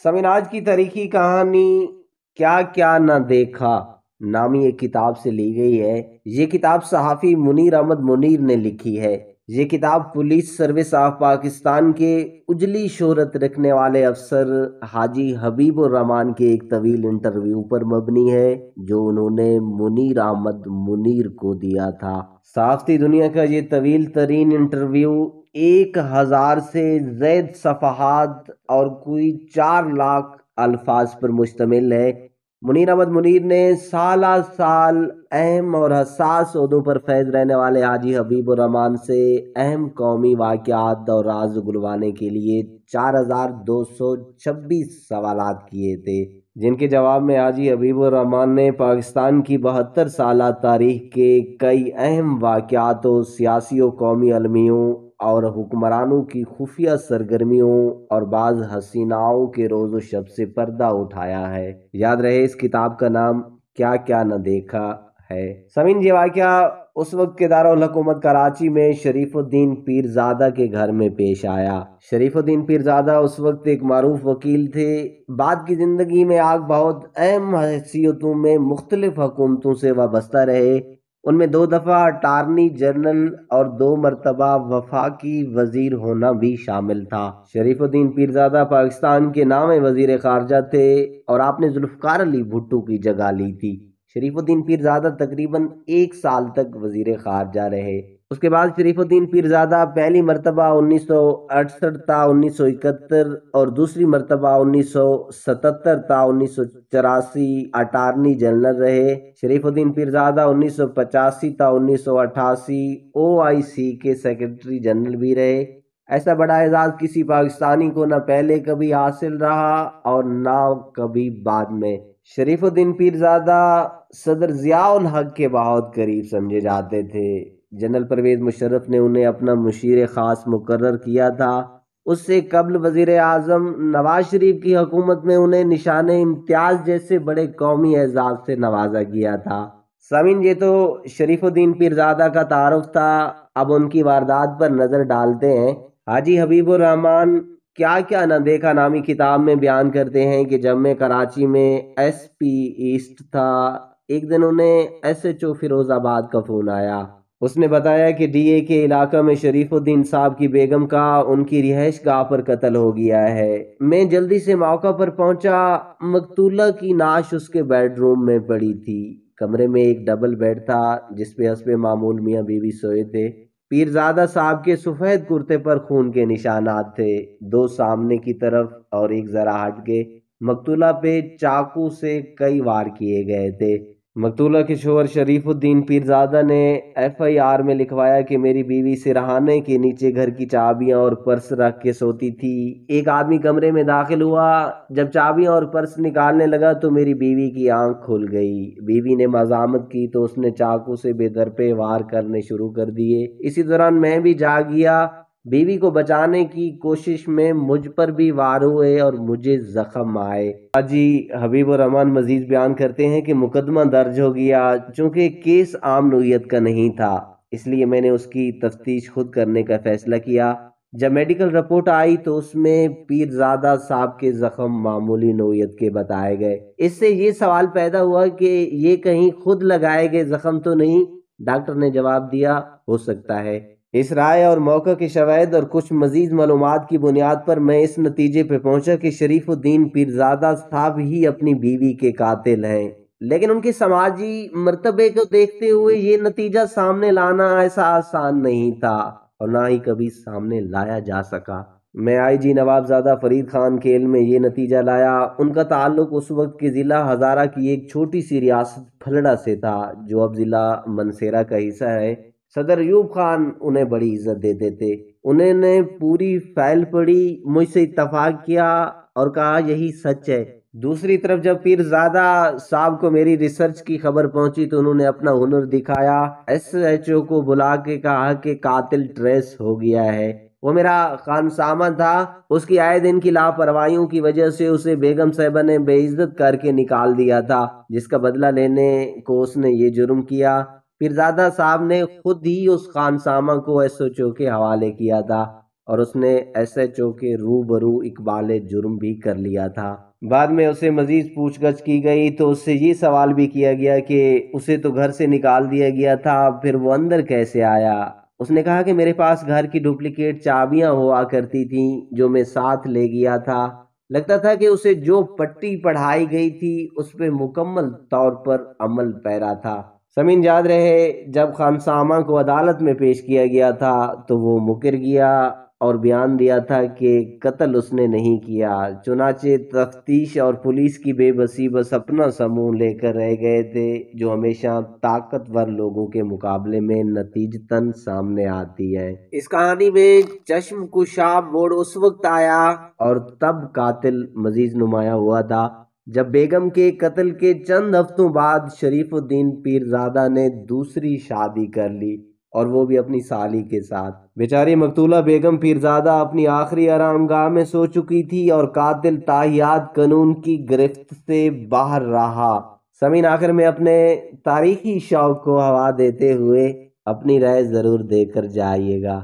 سمن آج کی تاریخی کہانی کیا کیا نہ دیکھا نامی ایک کتاب سے لی گئی ہے۔ یہ کتاب صحافی منیر احمد منیر نے لکھی ہے۔ یہ کتاب پولیس سروس آف پاکستان کے اجلی شہرت رکھنے والے افسر حاجی حبیب الرحمان کے ایک طویل انٹرویو پر مبنی ہے جو انہوں نے منیر احمد منیر کو دیا تھا۔ صحافتی دنیا کا یہ طویل ترین انٹرویو 1000 سے زائد صفحات اور کوئی 4 لاکھ الفاظ پر مشتمل ہے۔ منیر احمد منیر نے سالہ سال اہم اور حساس عہدوں پر فیض رہنے والے حاجی حبیب الرحمان سے اہم قومی واقعات اور راز اگلوانے کے لیے 4226 سوالات کیے تھے، جن کے جواب میں حاجی حبیب الرحمان نے پاکستان کی 72 سالہ تاریخ کے کئی اہم واقعات و سیاسی و قومی المیوں اور حکمرانوں کی خفیہ سرگرمیوں اور بعض حسیناؤں کے روز و شب سے پردہ اٹھایا ہے۔ یاد رہے اس کتاب کا نام کیا کیا نہ دیکھا ہے۔ سمین، یہ واقعہ اس وقت کے دارالحکومت کراچی میں شریف الدین پیرزادہ کے گھر میں پیش آیا۔ شریف الدین پیرزادہ اس وقت ایک معروف وکیل تھے۔ بعد کی زندگی میں آپ بہت اہم حیثیتوں میں مختلف حکومتوں سے وابستہ رہے۔ ان میں 2 دفعہ اٹارنی جنرل اور 2 مرتبہ وفاقی وزیر ہونا بھی شامل تھا۔ شریف الدین پیرزادہ پاکستان کے نامے وزیر خارجہ تھے اور آپ نے ذوالفقار علی بھٹو کی جگہ لی تھی۔ شریف الدین پیرزادہ تقریباً 1 سال تک وزیر خارجہ رہے۔ اس کے بعد شریف الدین پیرزادہ پہلی مرتبہ 1968 تا 1971 اور دوسری مرتبہ 1977 تا 1984 اٹارنی جنرل رہے۔ شریف الدین پیرزادہ 1985 تا 1988 OIC کے سیکرٹری جنرل بھی رہے۔ ایسا بڑا اعزاز کسی پاکستانی کو نہ پہلے کبھی حاصل رہا اور نہ کبھی بعد میں۔ شریف الدین پیرزادہ صدر ضیاء الحق کے بہت قریب سمجھے جاتے تھے۔ جنرل پرویز مشرف نے انہیں اپنا مشیر خاص مقرر کیا تھا۔ اس سے قبل وزیر اعظم نواز شریف کی حکومت میں انہیں نشان امتیاز جیسے بڑے قومی اعزاز سے نوازا گیا تھا۔ سامعین، یہ تو شریف الدین پیرزادہ کا تعارف تھا۔ اب ان کی واردات پر نظر ڈالتے ہیں۔ حاجی حبیب الرحمان کیا کیا نہ دیکھا نامی کتاب میں بیان کرتے ہیں کہ جب میں کراچی میں SP ایسٹ تھا، ایک دن انہیں SHO فیروز آباد کا فون آیا۔ اس نے بتایا کہ DA کے علاقہ میں شریف الدین صاحب کی بیگم کا ان کی رہائش گاہ پر قتل ہو گیا ہے۔ میں جلدی سے موقع پر پہنچا۔ مقتولہ کی نعش اس کے بیڈ روم میں پڑی تھی۔ کمرے میں ایک ڈبل بیڈ تھا جس پہ حسب معمول میاں بیوی سوئے تھے۔ پیرزادہ صاحب کے سفید کرتے پر خون کے نشانات تھے، 2 سامنے کی طرف اور ایک ذرا ہٹ کے۔ مقتولہ پہ چاقو سے کئی وار کیے گئے تھے۔ مقتولہ کے شوہر شریف الدین پیرزادہ نے FIR میں لکھوایا کہ میری بیوی سرہانے کے نیچے گھر کی چابیاں اور پرس رکھ کے سوتی تھی۔ ایک آدمی کمرے میں داخل ہوا۔ جب چابیاں اور پرس نکالنے لگا تو میری بیوی کی آنکھ کھل گئی۔ بیوی نے مزاحمت کی تو اس نے چاقو سے بے درپے وار کرنے شروع کر دیے۔ اسی دوران میں بھی جاگ گیا۔ بیوی کو بچانے کی کوشش میں مجھ پر بھی وار ہوئے اور مجھے زخم آئے۔ حاجی حبیب الرحمان مزید بیان کرتے ہیں کہ مقدمہ درج ہو گیا۔ چونکہ کیس عام نوعیت کا نہیں تھا، اس لیے میں نے اس کی تفتیش خود کرنے کا فیصلہ کیا۔ جب میڈیکل رپورٹ آئی تو اس میں پیرزادہ صاحب کے زخم معمولی نوعیت کے بتائے گئے۔ اس سے یہ سوال پیدا ہوا کہ یہ کہیں خود لگائے گئے زخم تو نہیں؟ ڈاکٹر نے جواب دیا، ہو سکتا ہے۔ اس رائے اور موقع کے شواہد اور کچھ مزید معلومات کی بنیاد پر میں اس نتیجے پہ پہنچا کہ شریف الدین پیرزادہ صاحب ہی اپنی بیوی کے قاتل ہیں۔ لیکن ان کے سماجی مرتبے کو دیکھتے ہوئے یہ نتیجہ سامنے لانا ایسا آسان نہیں تھا اور نہ ہی کبھی سامنے لایا جا سکا۔ میں IG نوابزادہ فرید خان کے علم میں یہ نتیجہ لایا۔ ان کا تعلق اس وقت کے ضلع ہزارہ کی ایک چھوٹی سی ریاست پھلڑا سے تھا جو اب ضلع منسیرہ کا حصہ ہے۔ صدر ایوب خان انہیں بڑی عزت دیتے تھے۔ انہوں نے پوری فائل پڑھی، مجھ سے اتفاق کیا اور کہا یہی سچ ہے۔ دوسری طرف جب پیرزادہ صاحب کو میری ریسرچ کی خبر پہنچی تو انہوں نے اپنا ہنر دکھایا۔ SHO کو بلا کے کہا کہ قاتل ٹریس ہو گیا ہے۔ وہ میرا خانسامہ تھا۔ اس کی آئے دن کی لاپرواہیوں کی وجہ سے اسے بیگم صاحبہ نے بے عزت کر کے نکال دیا تھا، جس کا بدلہ لینے کو اس نے یہ جرم کیا۔ پیرزادہ صاحب نے خود ہی اس خانسامہ کو SHO کے حوالے کیا تھا۔ اور اس نے ایس ایچ او کے روبرو اقبال جرم بھی کر لیا تھا۔ بعد میں اسے مزید پوچھ گچھ کی گئی تو اس سے یہ سوال بھی کیا گیا کہ اسے تو گھر سے نکال دیا گیا تھا، پھر وہ اندر کیسے آیا؟ اس نے کہا کہ میرے پاس گھر کی ڈپلیکیٹ چابیاں ہوا کرتی تھیں جو میں ساتھ لے گیا تھا۔ لگتا تھا کہ اسے جو پٹی پڑھائی گئی تھی اس پہ مکمل طور پر عمل پیرا تھا۔ سمین یاد رہے جب خانسامہ کو عدالت میں پیش کیا گیا تھا تو وہ مکر گیا اور بیان دیا تھا کہ قتل اس نے نہیں کیا، چنانچہ تفتیش اور پولیس کی بے بسی بس اپنا سمون لے کر رہ گئے تھے جو ہمیشہ طاقتور لوگوں کے مقابلے میں نتیجتاً سامنے آتی ہے۔ اس کہانی میں چشم کشا موڑ اس وقت آیا اور تب قاتل مزید نمایاں ہوا تھا جب بیگم کے قتل کے چند ہفتوں بعد شریف الدین پیرزادہ نے دوسری شادی کر لی، اور وہ بھی اپنی سالی کے ساتھ۔ بیچاری مقتولہ بیگم پیرزادہ اپنی آخری آرام گاہ میں سو چکی تھی اور قاتل تاحیات قانون کی گرفت سے باہر رہا۔ سمین آخر میں اپنے تاریخی شوق کو ہوا دیتے ہوئے اپنی رائے ضرور دے کر جائیے گا۔